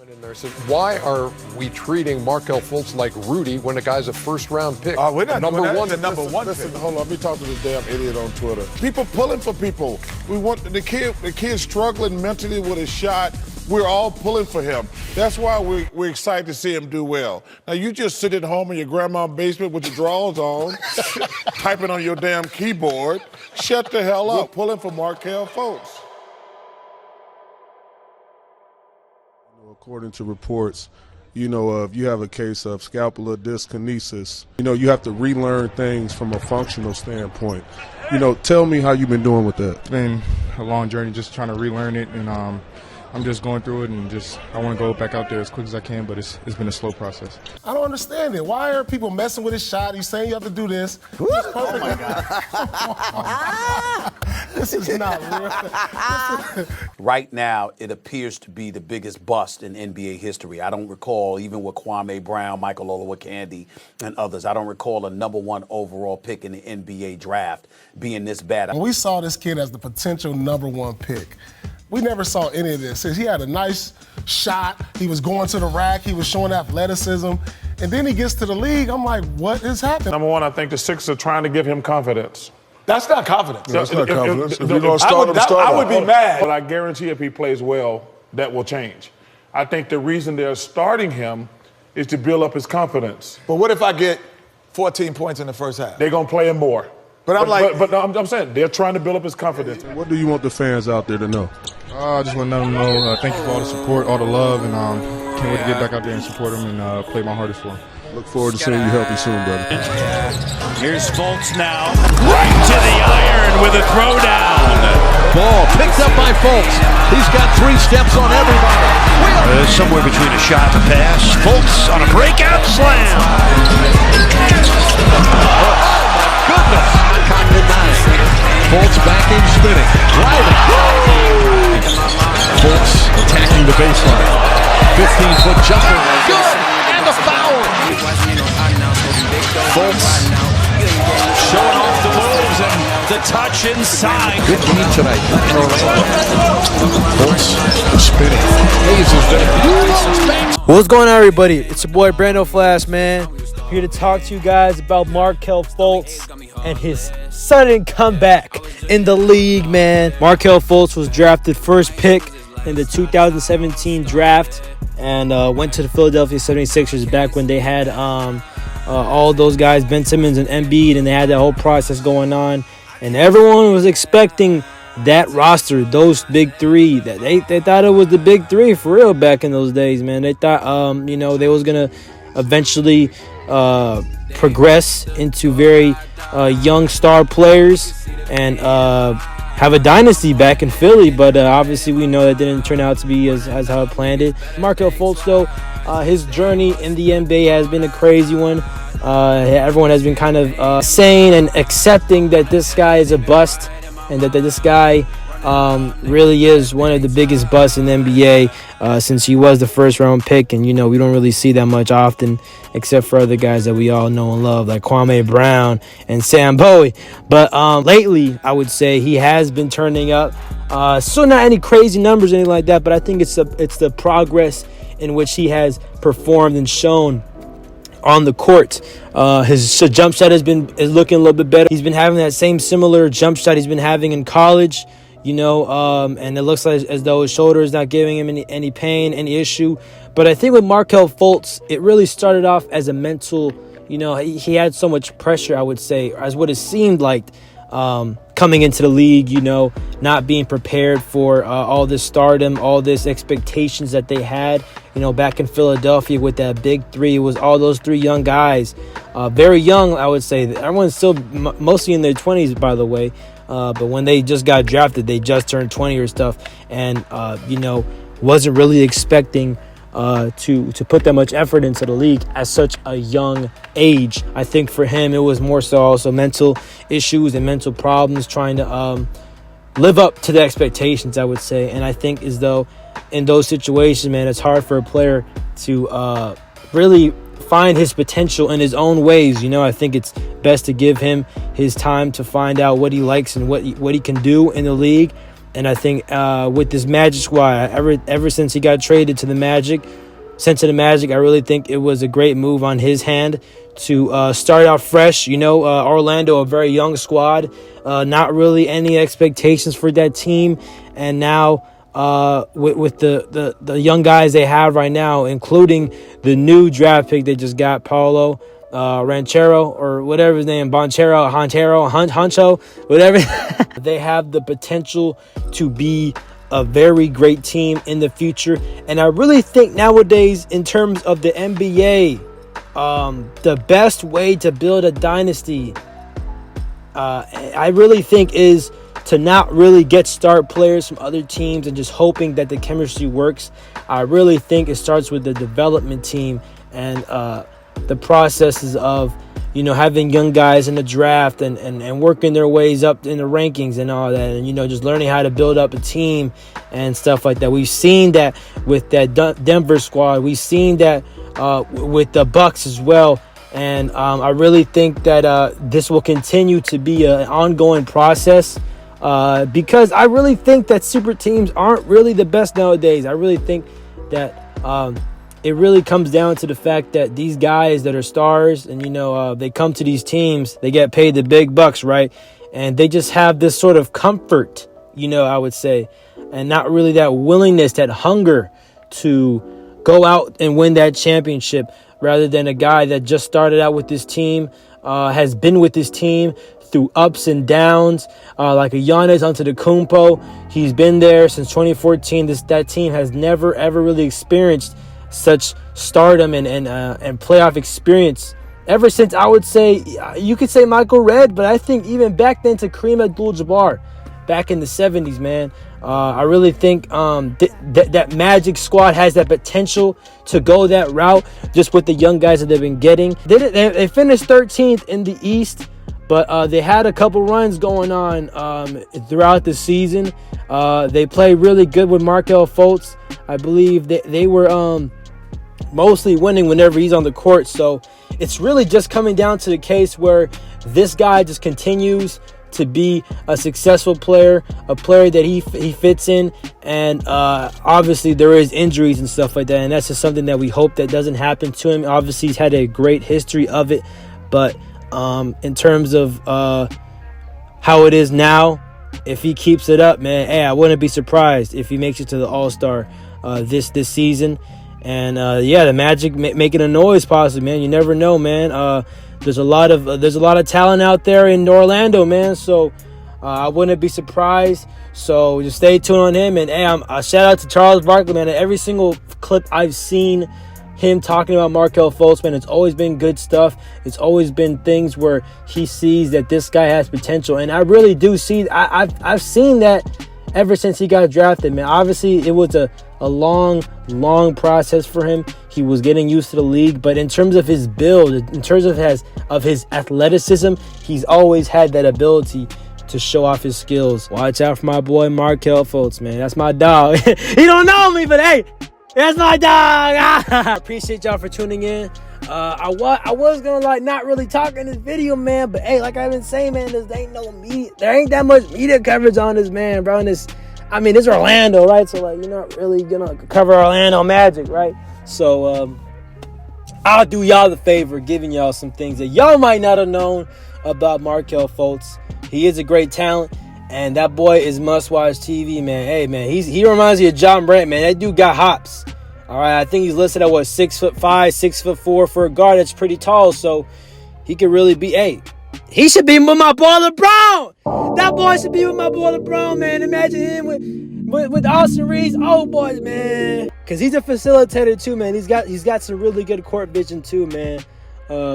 In there said, why are we treating Markelle Fultz like Rudy when the guy's a first-round pick? We're not number doing that. one. The number one. Listen, hold on. Let me talk to this damn idiot on Twitter. People pulling for people. We want the kid struggling mentally with his shot. We're all pulling for him. That's why we're excited to see him do well. Now you just sit at home in your grandma's basement with your drawers on, typing on your damn keyboard. Shut the hell up. We're pulling for Markelle Fultz. According to reports, if you have a case of scapular dyskinesis, you have to relearn things from a functional standpoint. Tell me how you've been doing with that. It's been a long journey just trying to relearn it, and I'm just going through it, and I want to go back out there as quick as I can, but it's been a slow process. I don't understand it. Why are people messing with his shot? He's saying you have to do this. Oh my God. This is not real. Right now, it appears to be the biggest bust in NBA history. I don't recall, even with Kwame Brown, Michael Olowokandi, and others, I don't recall a #1 overall pick in the NBA draft being this bad. When we saw this kid as the potential #1 pick, we never saw any of this. He had a nice shot. He was going to the rack. He was showing athleticism. And then he gets to the league. I'm like, what is happening? Number one, I think the Sixers are trying to give him confidence. That's not confidence. Yeah, that's not confidence. If you're going to start him, start I would be mad. But I guarantee if he plays well, that will change. I think the reason they're starting him is to build up his confidence. But what if I get 14 points in the first half? They're going to play him more. But I'm saying they're trying to build up his confidence. What do you want the fans out there to know? I just want to let them know thank you for all the support, all the love, and can't wait to get back out there and support them and play my hardest for them. Look forward to seeing you healthy soon, brother. Here's Fultz now, right to the iron with a throwdown. Ball picked up by Fultz. He's got 3 steps on everybody. Somewhere between a shot and a pass. Fultz on a breakout slam. Goodness. Fultz back in spinning. Driving. Fultz attacking the baseline. 15-foot jumper. Good. And the foul. Fultz showing off the moves and the touch inside. Good game tonight. Fultz spinning. Hayes is there. What's going on, everybody? It's your boy BrandoFlash, man. Here to talk to you guys about Markelle Fultz and his sudden comeback in the league, man. Markelle Fultz was drafted first pick in the 2017 draft and went to the Philadelphia 76ers back when they had all those guys, Ben Simmons and Embiid, and they had that whole process going on. And everyone was expecting that roster, those big three, that they thought it was the big three for real back in those days, man. They thought, they was going to eventually progress into very young star players and have a dynasty back in Philly, but obviously we know that didn't turn out to be as how it planned it. Markelle Fultz, though, his journey in the NBA has been a crazy one. Everyone has been kind of saying and accepting that this guy is a bust and that this guy really is one of the biggest busts in the NBA since he was the first-round pick, and we don't really see that much often except for other guys that we all know and love like Kwame Brown and Sam Bowie. But lately, I would say he has been turning up. So not any crazy numbers or anything like that, but I think it's the progress in which he has performed and shown on the court. His jump shot is looking a little bit better. He's been having that same similar jump shot he's been having in college. And it looks like as though his shoulder is not giving him any pain, any issue. But I think with Markelle Fultz, it really started off as a mental, he had so much pressure, I would say, as what it seemed like coming into the league, not being prepared for all this stardom, all this expectations that they had, back in Philadelphia with that big three. It was all those 3 young guys, very young, I would say. Everyone's still mostly in their 20s, by the way. But when they just got drafted, they just turned 20 or stuff, and wasn't really expecting to put that much effort into the league at such a young age. I think for him, it was more so also mental issues and mental problems, trying to live up to the expectations, I would say. And I think as though in those situations, man, it's hard for a player to really find his potential in his own ways. I think it's best to give him his time to find out what he likes and what he can do in the league. And I think with this Magic squad, ever since he got traded to the Magic, I really think it was a great move on his hand to start out fresh. Orlando, a very young squad, not really any expectations for that team. And now with the young guys they have right now, including the new draft pick they just got, Paulo Ranchero, or whatever his name, Honcho, whatever. They have the potential to be a very great team in the future. And I really think nowadays, in terms of the NBA, the best way to build a dynasty, I really think, is to not really get star players from other teams and just hoping that the chemistry works. I really think it starts with the development team and the processes of, having young guys in the draft and working their ways up in the rankings and all that. And, just learning how to build up a team and stuff like that. We've seen that with that Denver squad. We've seen that with the Bucks as well. And I really think that this will continue to be an ongoing process because I really think that super teams aren't really the best nowadays. I really think that it really comes down to the fact that these guys that are stars and, they come to these teams, they get paid the big bucks, right? And they just have this sort of comfort, I would say, and not really that willingness, that hunger to go out and win that championship, rather than a guy that just started out with this team, has been with this team through ups and downs, like a Giannis Antetokounmpo. He's been there since 2014. That team has never, ever really experienced such stardom and playoff experience ever since, I would say, you could say Michael Redd, but I think even back then to Kareem Abdul-Jabbar back in the 70s, man. I really think that Magic squad has that potential to go that route just with the young guys that they've been getting. They finished 13th in the East, but they had a couple runs going on throughout the season. They played really good with Markelle Fultz. I believe they were mostly winning whenever he's on the court. So it's really just coming down to the case where this guy just continues to be a successful player, a player that he fits in. And obviously there is injuries and stuff like that. And that's just something that we hope that doesn't happen to him. Obviously he's had a great history of it. But in terms of how it is now, if he keeps it up, man, hey, I wouldn't be surprised if he makes it to the All-Star this season. And the Magic making a noise possibly, man. You never know, man. There's a lot of talent out there in Orlando, man. So I wouldn't be surprised. So just stay tuned on him. And hey, shout out to Charles Barkley, man. Every single clip I've seen him talking about Markelle Fultz, man, it's always been good stuff. It's always been things where he sees that this guy has potential, and I really do see. I've seen that ever since he got drafted, man. Obviously, it was a long process for him. He was getting used to the league, but in terms of his build, in terms of his athleticism, he's always had that ability to show off his skills. Watch out for my boy Markelle Fultz, man. That's my dog. He don't know me, but hey, that's my dog. I appreciate y'all for tuning in. I was gonna not really talk in this video, man, but hey, like I've been saying, man, there ain't that much media coverage on this, man, bro. And it's Orlando, right? So you're not really gonna cover Orlando Magic, right? So I'll do y'all the favor giving y'all some things that y'all might not have known about Markelle Fultz. He is a great talent, and that boy is must-watch TV, man. Hey, man, he reminds me of John Brent, man. That dude got hops. All right, I think he's listed at 6'5", 6'4" for a guard. That's pretty tall, so he could really be. Hey, he should be with my boy LeBron. That boy should be with my boy LeBron, man. Imagine him with Austin Reeves. Oh, boy, man. Because he's a facilitator, too, man. He's got some really good court vision, too, man.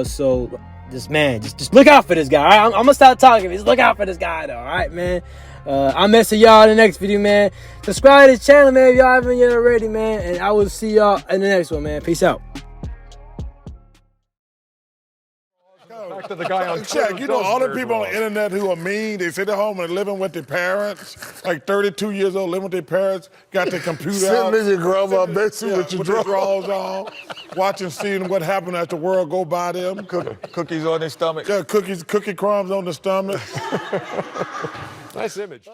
So, just look out for this guy, all right? I'm going to stop talking. Just look out for this guy, though, all right, man? I'll mess with y'all in the next video, man. Subscribe to this channel, man, if y'all haven't yet already, man. And I will see y'all in the next one, man. Peace out. Back to the guy on Check, all the people on the internet who are mean, they sit at home and living with their parents, like 32 years old, living with their parents, got their computer out. Sitting in your grandma bedroom with your drawers on, watching, seeing what happened as the world go by them. Cookies on their stomach. Yeah, cookie crumbs on the stomach. Nice image.